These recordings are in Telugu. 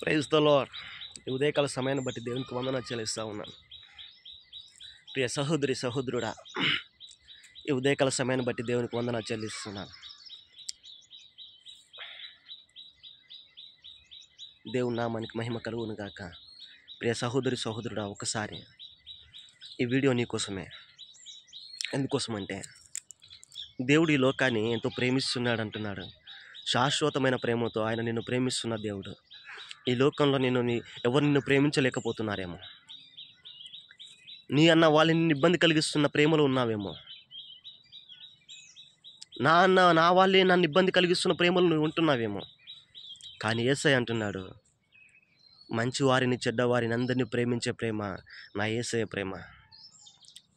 Praise the lord. ఈ ఉదయకాల సమయాన్ని బట్టి దేవునికి వందనాలు చెల్లిస్తూ ఉన్నాను. ప్రియ సహోదరి సహోదరుడా, ఈ ఉదయకాల సమయాన్ని బట్టి దేవునికి వందనాలు చెల్లిస్తున్నాను. దేవుని నామానికి మహిమ కలుగును గాక. ప్రియ సహోదరి సహోదరుడా, ఒకసారి ఈ వీడియో నీకోసమే. ఎందుకోసమంటే దేవుడు ఈ లోకాన్ని ఎంతో ప్రేమిస్తున్నాడు అంటున్నాడు. శాశ్వతమైన ప్రేమతో ఆయన నిన్ను ప్రేమిస్తున్న దేవుడు. ఈ లోకంలో ఎవరు నిన్ను ప్రేమించలేకపోతున్నారేమో. నీ అన్న వాళ్ళని ఇబ్బంది కలిగిస్తున్న ప్రేమలో ఉన్నావేమో. నా వాళ్ళే నన్ను ఇబ్బంది కలిగిస్తున్న ప్రేమలో నువ్వు ఉంటున్నావేమో. కానీ యేసయ్య అంటున్నాడు, మంచి వారిని చెడ్డవారిని అందరినీ ప్రేమించే ప్రేమ నా యేసయ్య ప్రేమ.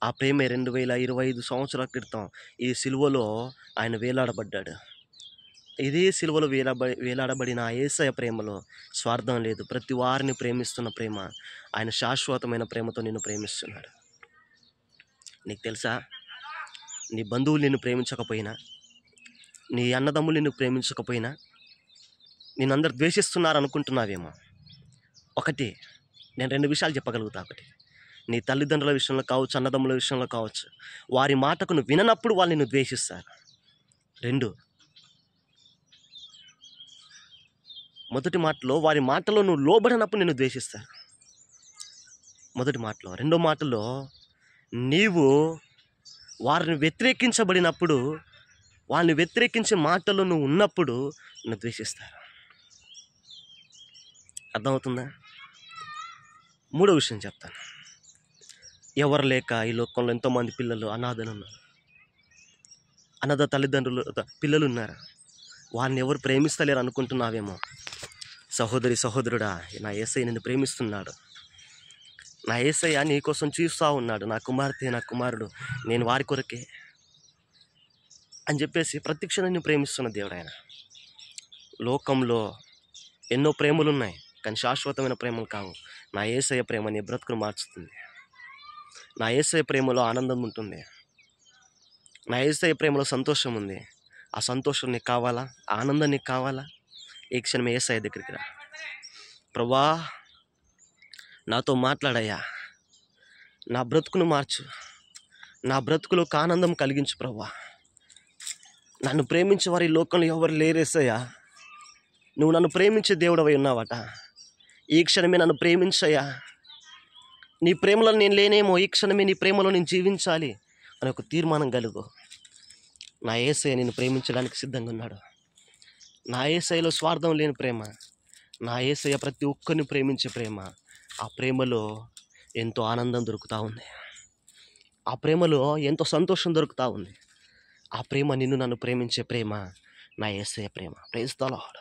ఆ ప్రేమే 2025 సంవత్సరాల క్రితం ఈ సిలువలో ఆయన వేలాడబడ్డాడు. ఇదే సిలువలో వేలాడబడిన ఆ యేసయ్య ప్రేమలో స్వార్థం లేదు. ప్రతి వారిని ప్రేమిస్తున్న ప్రేమ. ఆయన శాశ్వతమైన ప్రేమతో నిన్ను ప్రేమిస్తున్నాడు. నీకు తెలుసా, నీ బంధువులు నిన్ను ప్రేమించకపోయినా, నీ అన్నదమ్ములు నిన్ను ప్రేమించకపోయినా, నిన్నందరూ ద్వేషిస్తున్నారు అనుకుంటున్నావేమో. నేను 2 విషయాలు చెప్పగలుగుతా. ఒకటి, నీ తల్లిదండ్రుల విషయంలో కావచ్చు, అన్నదమ్ముల విషయంలో కావచ్చు, వారి మాటకు నువ్వు విననప్పుడు వాళ్ళు నిన్ను ద్వేషిస్తారు. 2, మొదటి మాటలో వారి మాటలో నువ్వు లోబడినప్పుడు నిన్ను ద్వేషిస్తారు. మొదటి మాటలో. రెండో మాటలో నీవు వారిని వ్యతిరేకించబడినప్పుడు, వాళ్ళని వ్యతిరేకించే మాటలో నువ్వు ఉన్నప్పుడు నిన్ను ద్వేషిస్తారు. అర్థమవుతుందా? మూడో విషయం చెప్తాను. ఎవరు లేక ఈ లోకంలో ఎంతోమంది పిల్లలు అనాథలు ఉన్నారు. అనాథ తల్లిదండ్రులు పిల్లలు ఉన్నారు. వారిని ఎవరు ప్రేమిస్తలేరు అనుకుంటున్నావేమో. సహోదరి సహోదరుడా, నా యేసయ్య నిన్ను ప్రేమిస్తున్నాడు. నా యేసయ్య నీ కోసం చూస్తూ ఉన్నాడు. నా కుమార్తె, నా కుమారుడు, నేను వారి కొరకే అని చెప్పేసి ప్రత్యక్షంగా నిన్ను ప్రేమిస్తున్న దేవుడు ఆయన. లోకంలో ఎన్నో ప్రేమలు ఉన్నాయి, కానీ శాశ్వతమైన ప్రేమలు కావు. నా యేసయ్య ప్రేమ నీ బ్రతుకును మార్చుతుంది. నా యేసయ్య ప్రేమలో ఆనందం ఉంటుంది. నా యేసయ్య ప్రేమలో సంతోషం ఉంది. ఆ సంతోషం నీకు కావాలా? ఆనందం నీకు కావాలా? ఈ క్షణమే యేసయ్య దగ్గరికి రా. ప్రభా, నాతో మాట్లాడయ్యా, నా బ్రతుకును మార్చు, నా బ్రతుకులో ఆనందం కలిగించు ప్రభా. నన్ను ప్రేమించే వారి లోకంలో ఎవరు లేరేసయ్యా. నువ్వు నన్ను ప్రేమించే దేవుడవై ఉన్నావట. ఈ క్షణమే నన్ను ప్రేమించయ్యా. నీ ప్రేమలో నేను లేనేమో, ఈ క్షణమే నీ ప్రేమలో నేను జీవించాలి అని ఒక తీర్మానం కలుగు. నా యేసయ్య నిన్ను ప్రేమించడానికి సిద్ధంగా ఉన్నాడు. నా యేసయ్యలో స్వార్థం లేని ప్రేమ. నా యేసయ్య ప్రతి ఒక్కరిని ప్రేమించే ప్రేమ. ఆ ప్రేమలో ఎంతో ఆనందం దొరుకుతూ ఉంది. ఆ ప్రేమలో ఎంతో సంతోషం దొరుకుతూ ఉంది. ఆ ప్రేమ నిన్ను నన్ను ప్రేమించే ప్రేమ నా యేసయ్య ప్రేమ. Praise the lord.